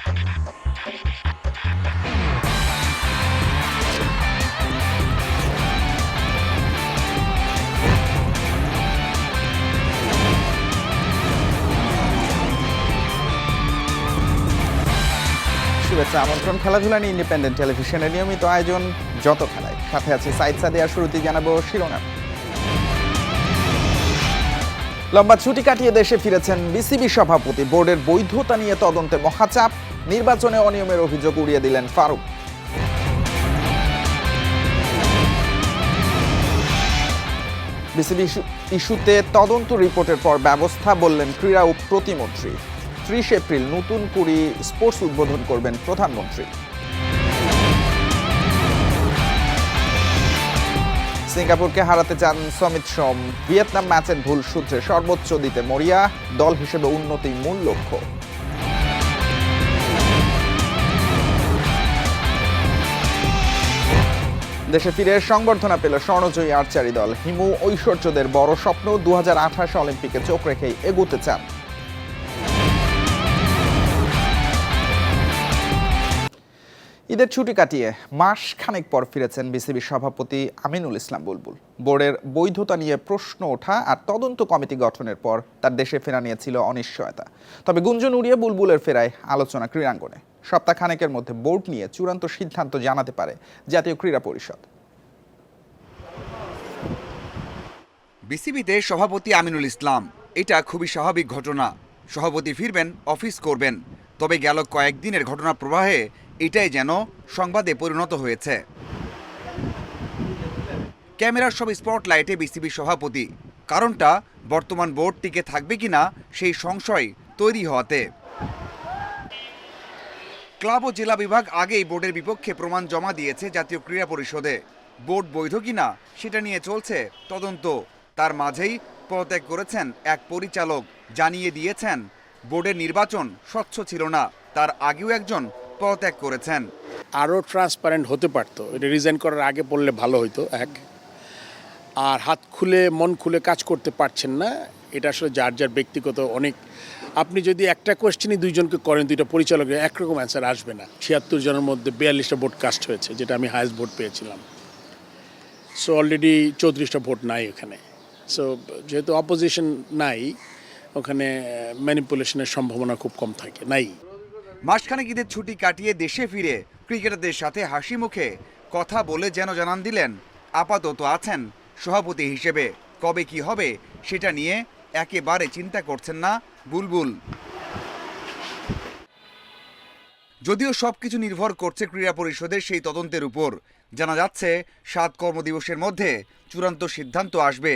শুভেচ্ছা আমন্ত্রণ খেলাধুলা নিয়ে ইন্ডিপেন্ডেন্ট টেলিভিশনের নিয়মিত আয়োজন যত খেলায়, সাথে আছে সাইদ সাদিয়া। শুরুতেই জানাবো শিরোনাম। লম্বা ছুটি কাটিয়ে দেশে ফিরেছেন বিসিবি সভাপতি। বোর্ডের বৈধতা নিয়ে তদন্তে মহাচাপ, নির্বাচনে অনিয়মের অভিযোগ উড়িয়ে দিলেন ফারুক। বিসিবি ইস্যুতে তদন্ত রিপোর্টের পর ব্যবস্থা বললেন ক্রীড়া ও প্রতিমন্ত্রী। 30 এপ্রিল নতুন কুড়ি স্পোর্টস উদ্বোধন করবেন প্রধানমন্ত্রী। সিঙ্গাপুরকে হারাতে চান সমিত সোম। ভিয়েতনাম ম্যাচের ভুল সূত্রে সর্বোচ্চ দিতে মরিয়া, দল হিসেবে উন্নতি মূল লক্ষ্য। দেশে ফিরে সংবর্ধনা পেল স্বর্ণজয়ী আর্চারি দল। হিমু ঐশ্বর্যদের বড় স্বপ্ন 2028 অলিম্পিকে চোখ রেখেই এগোতে চান। ঈদের ছুটি কাটিয়ে মাস খানেক পর ফিরেছেন বিসিবি সভাপতি আমিনুল ইসলাম বুলবুল। বোর্ডের বৈধতা নিয়ে প্রশ্ন ওঠা আর তদন্ত কমিটি গঠনের পর তার দেশে ফেরা নিয়েছিল অনিশ্চয়তা। তবে গুঞ্জন উড়িয়ে বুলবুলের ফেরায় আলোচনা ক্রীড়াঙ্গনে। সপ্তাহখানেকের মধ্যে বোর্ড নিয়ে চূড়ান্ত সিদ্ধান্ত জানাতে পারে জাতীয় ক্রীড়া পরিষদ। বিসিবিতে সভাপতি আমিনুল ইসলাম, এটা খুবই স্বাভাবিক ঘটনা। সভাপতি ফিরবেন, অফিস করবেন। তবে গেল কয়েকদিনের ঘটনা প্রবাহে এটাই যেন সংবাদে পরিণত হয়েছে। ক্যামেরার সব স্পটলাইটে বিসিবি সভাপতি। কারণটা বর্তমান বোর্ড টিকে থাকবে কিনা সেই সংশয় তৈরি হওয়াতে। ক্লাব ও জেলা বিভাগ আগেই বোর্ডের বিপক্ষে প্রমাণ জমা দিয়েছে জাতীয় ক্রীড়া পরিষদে। বোর্ড বৈধ কিনা সেটা নিয়ে চলছে তদন্ত। তার মাঝেই পদত্যাগ করেছেন এক পরিচালক। জানিয়ে দিয়েছেন বোর্ডের নির্বাচন স্বচ্ছ ছিল না। তার আগেও একজন পদত্যাগ করেছেন। আরও ট্রান্সপারেন্ট হতে পারতো, এটা রিজাইন করার আগে বললে ভালো হতো। এক আর হাত খুলে মন খুলে কাজ করতে পারছেন না, এটা আসলে যার যার ব্যক্তিগত অনেক। আপনি যদি একটা কোয়েশ্চেনই দুইজনকে করেন, দুইটা পরিচালকের একরকম অ্যান্সার আসবে না। 76 জনের মধ্যে 42টা ভোট কাস্ট হয়েছে, যেটা আমি হায়েস্ট ভোট পেয়েছিলাম। সো অলরেডি 34টা ভোট নাই ওখানে। সো যেহেতু অপোজিশন নাই, ওখানে ম্যানিপুলেশনের সম্ভাবনা খুব কম থাকে, নাই। মাসখানেক ঈদের ছুটি কাটিয়ে দেশে ফিরে ক্রিকেটারদের সাথে হাসি মুখে কথা বলে যেন জানান দিলেন আপাতত আছেন সভাপতি হিসেবে। কবে কি হবে সেটা নিয়ে একেবারে চিন্তা করছেন না বুলবুল। যদিও সবকিছু নির্ভর করছে ক্রীড়া পরিষদের সেই তদন্তের উপর। জানা যাচ্ছে 7 কর্মদিবসের মধ্যে চূড়ান্ত সিদ্ধান্ত আসবে।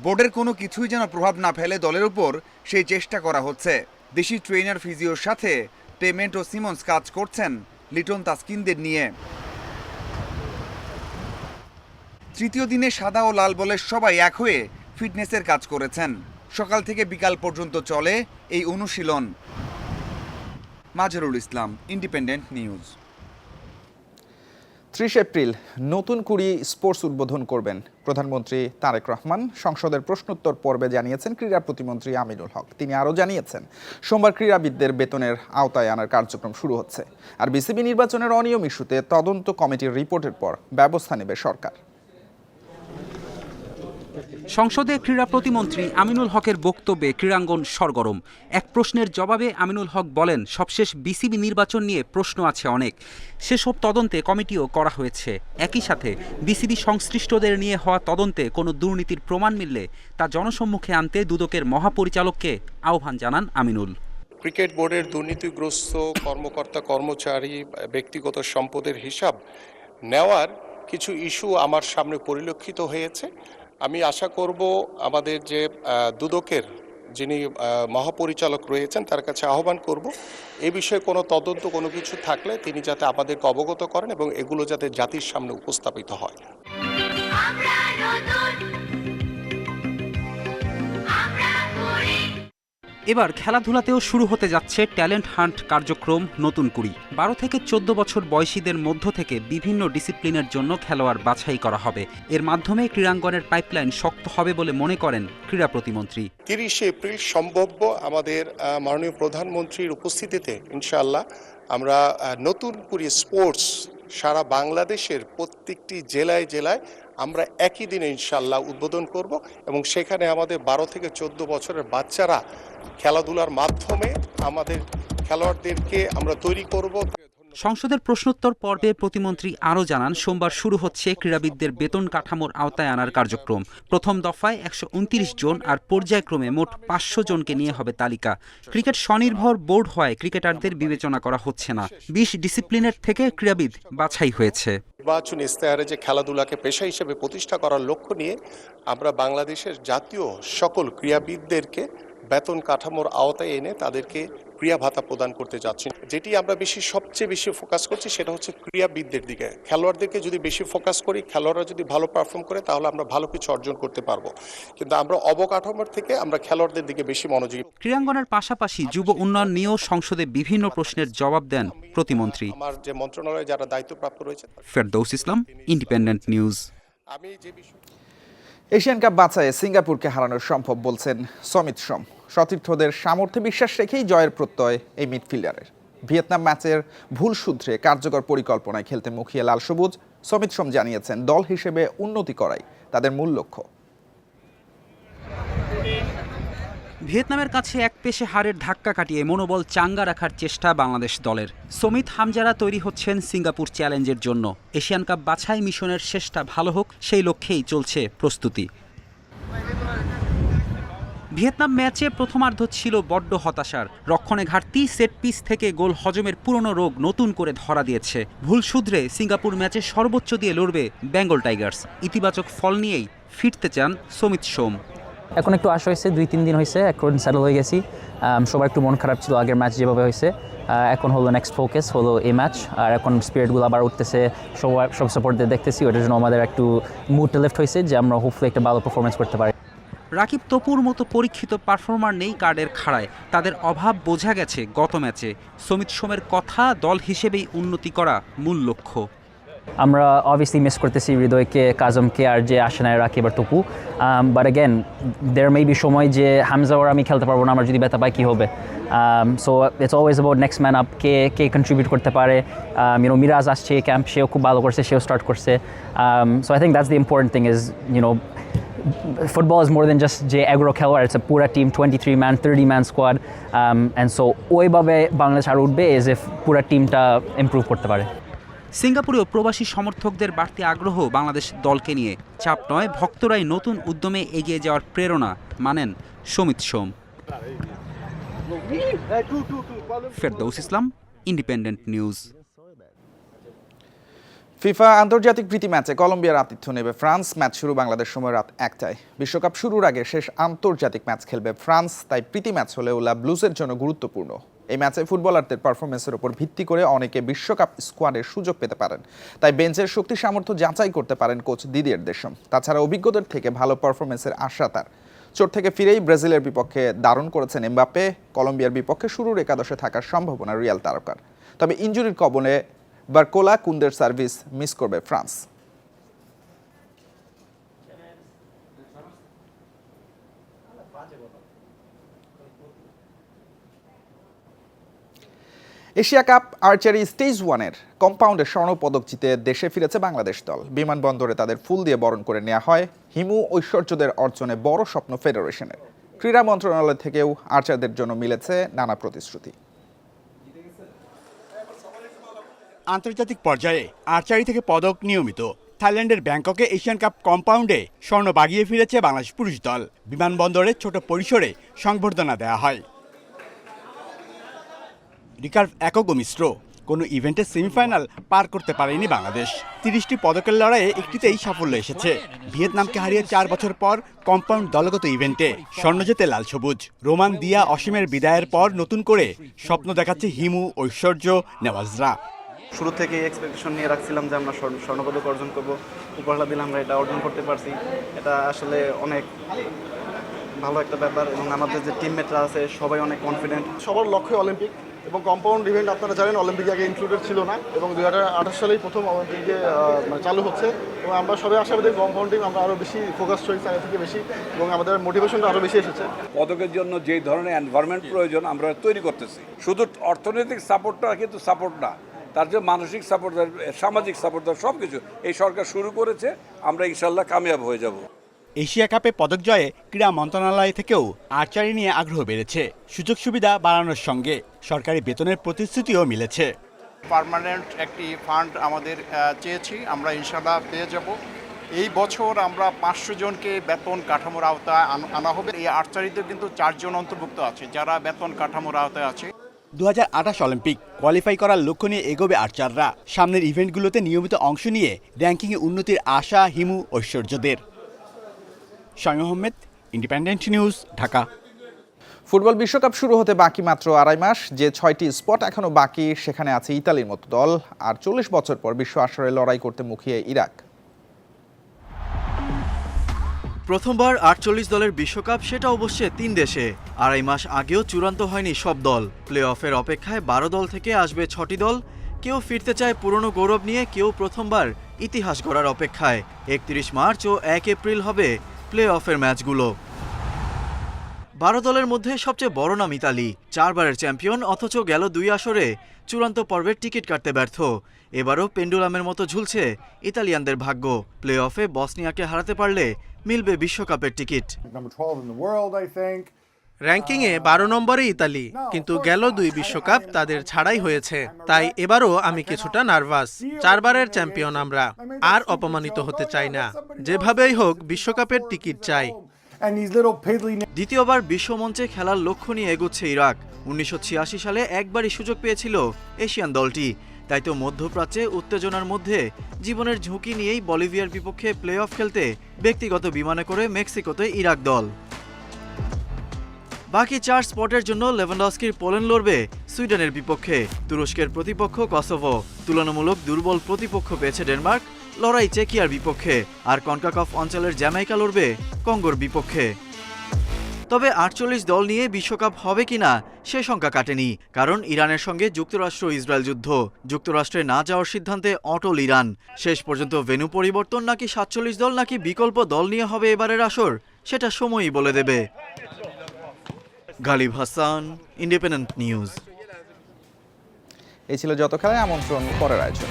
বোর্ডের কোনো কিছুই যেন প্রভাব না ফেলে দলের উপর সেই চেষ্টা করা হচ্ছে। দেশি ট্রেনার ফিজিওর সাথে পেমেন্ট ও সিমন্স কাজ করছেন লিটন তাসকিনদের নিয়ে। তৃতীয় দিনে সাদা ও লাল বলের সবাই এক হয়ে ফিটনেসের কাজ করেছেন। সকাল থেকে বিকাল পর্যন্ত চলে এই অনুশীলন। Mazharul Islam, independent news. 30 April নতুন কুড়ি স্পোর্টস উদ্বোধন করবেন প্রধানমন্ত্রী তারেক রহমান। সংসদের প্রশ্নোত্তর পর্বে জানিয়েছেন ক্রীড়া প্রতিমন্ত্রী আমিনুল হক। তিনি আরও জানিয়েছেন সোমবার ক্রীড়াবিদদের বেতনের আওতায় আনার কার্যক্রম শুরু হচ্ছে। আর বিসিবি নির্বাচনের অনিয়ম ইস্যুতে তদন্ত কমিটির রিপোর্টের পর ব্যবস্থা নেবে সরকার। সংসদে ক্রীড়া প্রতিমন্ত্রী আমিনুল হকের বক্তব্যে ক্রীড়াঙ্গন সরগরম। এক প্রশ্নের জবাবে আমিনুল হক বলেন, সবশেষ বিসিবি নির্বাচন নিয়ে প্রশ্ন আছে অনেক, সেসব তদন্তে কমিটিও করা হয়েছে। একই সাথে বিসিবি সংশ্লিষ্টদের নিয়ে হওয়া তদন্তে কোনো দুর্নীতির প্রমাণ মিললে তা জনসম্মুখে আনতে দুদকের মহাপরিচালককে আহ্বান জানান আমিনুল। ক্রিকেট বোর্ডের দুর্নীতিগ্রস্ত কর্মকর্তা কর্মচারী ব্যক্তিগত সম্পদের হিসাব নেওয়ার কিছু ইস্যু আমার সামনে পরিলক্ষিত হয়েছে। আমি আশা করব আমাদের যে দুদকের যিনি মহাপরিচালক রয়েছেন তার কাছে আহ্বান করব এই বিষয়ে কোনো তদন্ত কোনো কিছু থাকলে তিনি যাতে আমাদেরকে অবগত করেন এবং এগুলো যাতে জাতির সামনে উপস্থাপিত হয়। এবার খেলাধুলাতেও শুরু হতে যাচ্ছে ট্যালেন্ট হান্ট কার্যক্রম নতুন কুড়ি। 12 থেকে 14 বছর বয়সীদের মধ্য থেকে বিভিন্ন ডিসিপ্লিনের জন্য খেলোয়াড় বাছাই করা হবে। এর মাধ্যমে ক্রীড়াঙ্গনের পাইপলাইন শক্ত হবে বলে মনে করেন ক্রীড়া প্রতিমন্ত্রী। 30 এপ্রিল সম্ভাব্য আমাদের মাননীয় প্রধানমন্ত্রীর উপস্থিতিতে ইনশাআল্লাহ আমরা নতুন কুড়ি স্পোর্টস সারা বাংলাদেশের প্রত্যেকটি জেলায় জেলায় আমরা একই দিনে ইনশাআল্লাহ উদ্বোধন করব এবং সেখানে আমাদের 12 থেকে 14 বছরের বাচ্চারা খেলাধুলার মাধ্যমে আমাদের খেলোয়াড়দেরকে আমরা তৈরি করব। সংসদের প্রশ্নোত্তর পর্বে প্রতিমন্ত্রী আরও জানান, সোমবার শুরু হচ্ছে ক্রীড়াবিদদের বেতন কাঠামোর আওতায় আনার কার্যক্রম। প্রথম দফায় 129 জন আর পর্যায়ক্রমে মোট 500 জনকে নিয়ে হবে তালিকা। ক্রিকেট স্বনির্ভর বোর্ড হওয়ায় ক্রিকেটারদের বিবেচনা করা হচ্ছে না। 20 ডিসিপ্লিনের থেকে ক্রীড়াবিদ বাছাই হয়েছে। নির্বাচন ইস্তেহারে যে খেলাধুলাকে পেশা হিসেবে প্রতিষ্ঠা করার লক্ষ্য নিয়ে আমরা বাংলাদেশের জাতীয় সকল ক্রীড়াবিদদেরকে বেতন কাঠামোর আওতায় এনে তাদেরকে ক্রীড়া ভাতা প্রদান করতে যাচ্ছি। যেটি আমরা সবচেয়ে বেশি ফোকাস করছি সেটা হচ্ছে ক্রীড়াবিদদের দিকে। খেলোয়াড়দেরকে যদি বেশি ফোকাস করি, খেলোয়াড়রা যদি ভালো পারফর্ম করে তাহলে আমরা ভালো কিছু অর্জন করতে পারবো, কিন্তু আমরা অবকাঠামোর থেকে আমরা খেলোয়াড়দের দিকে বেশি মনোযোগী। ক্রীড়াঙ্গনের পাশাপাশি যুব উন্নয়ন নিয়েও সংসদে বিভিন্ন প্রশ্নের জবাব দেন প্রতিমন্ত্রী। আমার যে মন্ত্রণালয়ে যারা দায়িত্বপ্রাপ্ত রয়েছে। ফেরদৌস ইসলাম, ইন্ডিপেন্ডেন্ট নিউজ। আমি যে বিষয় এশিয়ান কাপ বাছাইয়ে সিঙ্গাপুরকে হারানো সম্ভব বলছেন সমিত সোম। সতীর্থদের সামর্থ্যে বিশ্বাস রেখেই জয়ের প্রত্যয় এই মিডফিল্ডারের। ভিয়েতনাম ম্যাচের ভুল সূত্রে কার্যকর পরিকল্পনায় খেলতে মুখিয়ে লাল সবুজ। সমিত সোম জানিয়েছেন, দল হিসেবে উন্নতি করাই তাদের মূল লক্ষ্য। ভিয়েতনামের কাছে এক পেশে হারের ধাক্কা কাটিয়ে মনোবল চাঙ্গা রাখার চেষ্টা বাংলাদেশ দলের। সমিত হামজারা তৈরি হচ্ছেন সিঙ্গাপুর চ্যালেঞ্জের জন্য। এশিয়ান কাপ বাছাই মিশনের শেষটা ভালো হোক, সেই লক্ষ্যেই চলছে প্রস্তুতি। ভিয়েতনাম ম্যাচে প্রথমার্ধ ছিল বড্ড হতাশার। রক্ষণে ঘাটতি, সেট পিস থেকে গোল হজমের পুরনো রোগ নতুন করে ধরা দিয়েছে। ভুল শুধরে সিঙ্গাপুর ম্যাচে সর্বোচ্চ দিয়ে লড়বে বেঙ্গল টাইগার্স। ইতিবাচক ফল নিয়েই ফিরতে চান সমিত সোম। এখন একটু আশা হয়েছে, 2-3 দিন হয়েছে, এখন স্যাটেল হয়ে গেছি। সবার একটু মন খারাপ ছিল আগের ম্যাচ যেভাবে হয়েছে। এখন হলো নেক্সট ফোকাস হলো এই ম্যাচ, আর এখন স্পিরিটগুলো আবার উঠতেছে, সব সাপোর্টদের দেখতেছি। ওটার জন্য আমাদের একটু মুডটা লেফট হয়েছে যে আমরা হোপফুলি একটা ভালো পারফরমেন্স করতে পারি। রাকিব তপুর মতো পরীক্ষিত পারফর্মার নেই কার্ডের খাড়ায়, তাদের অভাব বোঝা গেছে গত ম্যাচে। সমিত সোমের কথা, দল হিসেবেই উন্নতি করা মূল লক্ষ্য। আমরা অবভিয়াসলি মিস করতেছি হৃদয়কে, কাজমকে, আর যে আসে না রাকিব আর Tapu. But again there may be সময় যে হামজা ওর আমি খেলতে পারবো না, আমার যদি ব্যথা পাই কী হবে। So it's always about next man up, K contribute করতে পারে। মিরাজ আসছে ক্যাম্প, সেও খুব ভালো করছে, সেও স্টার্ট করছে। So I think that's the important thing is football is more than just যে এগারো খেলোয়াড়, it's a পুরা team, 23 man 30 man squad, and so ওইভাবে বাংলাদেশ আর উঠবে এজ এফ পুরা টিমটা ইমপ্রুভ করতে পারে। সিঙ্গাপুরেও প্রবাসী সমর্থকদের বাড়তি আগ্রহ বাংলাদেশ দলকে নিয়ে। চাপ নয়, ভক্তরাই নতুন উদ্যমে এগিয়ে যাওয়ার প্রেরণা, মানেন সমিত সোম। ফেরদৌস ইসলাম, ইন্ডিপেন্ডেন্ট নিউজ। ফিফা আন্তর্জাতিক প্রীতি ম্যাচে কলম্বিয়ার আতিথ্য নেবে ফ্রান্স। ম্যাচ শুরু বাংলাদেশ সময় রাত 1টায়। বিশ্বকাপ শুরুর আগে শেষ আন্তর্জাতিক ম্যাচ খেলবে ফ্রান্স, তাই প্রীতি ম্যাচ হলেও লা ব্লুজের জন্য গুরুত্বপূর্ণ। এই ম্যাচে ফুটবলারদের পারফরমেন্সের উপর ভিত্তি করে অনেকে বিশ্বকাপ স্কোয়াডের সুযোগ পেতে পারেন, তাই বেঞ্চের শক্তি সামর্থ্য যাচাই করতে পারেন কোচ দিদিয়ের দেশম। তাছাড়া অভিজ্ঞদের থেকে ভালো পারফরমেন্সের আশা তার। চোট থেকে ফিরেই ব্রাজিলের বিপক্ষে দারুণ করেছেন এমবাপ্পে। কলম্বিয়ার বিপক্ষে শুরুর একাদশে থাকার সম্ভাবনা রিয়াল তারকার। তবে ইনজুরির কবলে বারকোলা, কুন্দের সার্ভিস মিস করবে France. Asia cup archery stage 1-এর কম্পাউন্ডে স্বর্ণপদক জিতে দেশে ফিরেছে বাংলাদেশ দল। বিমানবন্দরে তাদের ফুল দিয়ে বরণ করে নেওয়া হয়। হিমু ঐশ্বর্যদের অর্জনে বড় স্বপ্ন ফেডারেশনের। ক্রীড়া মন্ত্রণালয় থেকেও আর্চারদের জন্য মিলেছে নানা প্রতিশ্রুতি। আন্তর্জাতিক পর্যায়ে আর্চারি থেকে পদক নিয়মিত। থাইল্যান্ডের ব্যাংককে এশিয়ান কাপ কম্পাউন্ডে স্বর্ণ বাগিয়ে ফিরেছে বাংলাদেশ পুরুষ দল। বিমানবন্দরে ছোট পরিসরে সংবর্ধনা দেওয়া হয়। রিকার্ভ একক ও মিশ্র কোনো ইভেন্টের সেমিফাইনাল পার করতে পারেনি বাংলাদেশ। 30টি পদকের লড়াইয়ে একটিতেই সাফল্য এসেছে। ভিয়েতনামকে হারিয়ে 4 বছর পর কম্পাউন্ড দলগত ইভেন্টে স্বর্ণ জেতে লাল সবুজ। রোমান দিয়া অসীমের বিদায়ের পর নতুন করে স্বপ্ন দেখাচ্ছে হিমু, ঐশ্বর্য, নেওয়াজরা। শুরু থেকে এক্সপেকটেশন নিয়ে রাখছিলাম যে আমরা স্বর্ণপদক অর্জন করব। উপহার দিলে আমরা এটা অর্জন করতে পারছি। এটা আসলে অনেক ভালো একটা ব্যাপার এবং আমাদের যে টিমমেটরা আছে সবাই অনেক কনফিডেন্ট। সবার লক্ষ্য অলিম্পিক এবং কম্পাউন্ড ইভেন্ট আপনারা জানেন অলিম্পিকে আগে ইনক্লুডেড ছিল না এবং 2028 সালেই প্রথম অলিম্পিকে চালু হচ্ছে এবং আমরা সবাই আশাবাদী কম্পাউন্ডিং আমরা আরও বেশি ফোকাস হয়েছি আগে থেকে বেশি এবং আমাদের মোটিভেশনটা আরও বেশি এসেছে। পদকের জন্য যে ধরনের এনভায়রনমেন্ট প্রয়োজন আমরা তৈরি করতেছি। শুধু অর্থনৈতিক সাপোর্টটা কিন্তু সাপোর্ট না, তার যে মানসিক সাপোর্ট, সামাজিক সাপোর্ট, সব কিছু এই সরকার শুরু করেছে। আমরা ইনশাল্লাহ কামিয়াব হয়ে যাব। এশিয়া কাপে পদক জয়ে ক্রীড়া মন্ত্রণালয় থেকেও আর্চারি নিয়ে আগ্রহ বেড়েছে। সুযোগ সুবিধা বাড়ানোর সঙ্গে সরকারি বেতনের প্রতিশ্রুতিও মিলেছে। পার্মানেন্ট একটি ফান্ড আমাদের চেয়েছি, আমরা ইনশাল্লাহ পেয়ে যাব। এই বছর আমরা 500 জনকে বেতন কাঠামোর আওতায় আনা হবে। এই আর্চারিতে কিন্তু 4 জন অন্তর্ভুক্ত আছে যারা বেতন কাঠামোর আওতায় আছে। 2028 অলিম্পিক কোয়ালিফাই করার লক্ষ্য নিয়ে এগোবে আর্চাররা। সামনের ইভেন্টগুলোতে নিয়মিত অংশ নিয়ে র্যাঙ্কিংয়ে উন্নতির আশা হিমু ঐশ্বর্যদের। Shamim Ahmed, independent news, Dhaka. Football বিশ্বকাপ শুরু হতে বাকি মাত্র 2.5 মাস। যে 6টি স্পট এখনো বাকি সেখানে আছে ইতালির মতো দল, আর 40 বছর পর বিশ্ব আসরে লড়াই করতে মুখিয়ে ইরাক। প্রথমবার 48 দলের বিশ্বকাপ, সেটা অবশ্যই 3 দেশে। 2.5 মাস আগেও চূড়ান্ত হয়নি সব দল। প্লে অফের অপেক্ষায় 12 দল থেকে আসবে 6টি দল। কেউ ফিরতে চায় পুরনো গৌরব নিয়ে, কেউ প্রথমবার ইতিহাস গড়ার অপেক্ষায়। 31 মার্চ ও 1 এপ্রিল হবে প্লে অফের ম্যাচগুলো। 12 দলের মধ্যে সবচেয়ে বড় নাম ইতালি, 4 বারের চ্যাম্পিয়ন, অথচ গেল 2 আসরে চূড়ান্ত পর্বের টিকিট কাটতে ব্যর্থ। এবারও পেন্ডুলামের মতো ঝুলছে ইতালিয়ানদের ভাগ্য। প্লে অফে বসনিয়াকে হারাতে পারলে মিলবে বিশ্বকাপের টিকিট। র্যাঙ্কিংয়ে 12 নম্বরে ইতালি, কিন্তু গেল 2 বিশ্বকাপ তাদের ছাড়াই হয়েছে। তাই এবারও আমি কিছুটা নার্ভাস। 4 বারের চ্যাম্পিয়ন আমরা, আর অপমানিত হতে চাই না। যেভাবেই হোক বিশ্বকাপের টিকিট চাই। দ্বিতীয়বার বিশ্বমঞ্চে খেলার লক্ষ্য নিয়ে এগোচ্ছে ইরাক। 1986 সালে একবারই সুযোগ পেয়েছিল এশিয়ান দলটি। তাই তো মধ্যপ্রাচ্যে উত্তেজনার মধ্যে জীবনের ঝুঁকি নিয়েই বলিভিয়ার বিপক্ষে প্লে অফ খেলতে ব্যক্তিগত বিমানে করে মেক্সিকোতে ইরাক দল। বাকি 4 স্পটের জন্য লেভানডস্কির পোল্যান্ড লড়বে সুইডেনের বিপক্ষে। তুরস্কের প্রতিপক্ষ কসোভো, তুলনামূলক দুর্বল প্রতিপক্ষ পেয়েছে ডেনমার্ক, লড়াই চেকিয়ার বিপক্ষে। আর কনকাকাফ অঞ্চলের জ্যামাইকা লড়বে কঙ্গোর বিপক্ষে। তবে 48 দল নিয়ে বিশ্বকাপ হবে কিনা সে শঙ্কা কাটেনি, কারণ ইরানের সঙ্গে যুক্তরাষ্ট্র ইসরায়েল যুদ্ধ। যুক্তরাষ্ট্রে না যাওয়ার সিদ্ধান্তে অটল ইরান। শেষ পর্যন্ত ভেন্যু পরিবর্তন নাকি 47 দল নাকি বিকল্প দল নিয়ে হবে এবারের আসর, সেটা সময়ই বলে দেবে। Ghalib Hasan, independent news. এই ছিল যত খেলায় আমন্ত্রণ, পরের আয়োজন।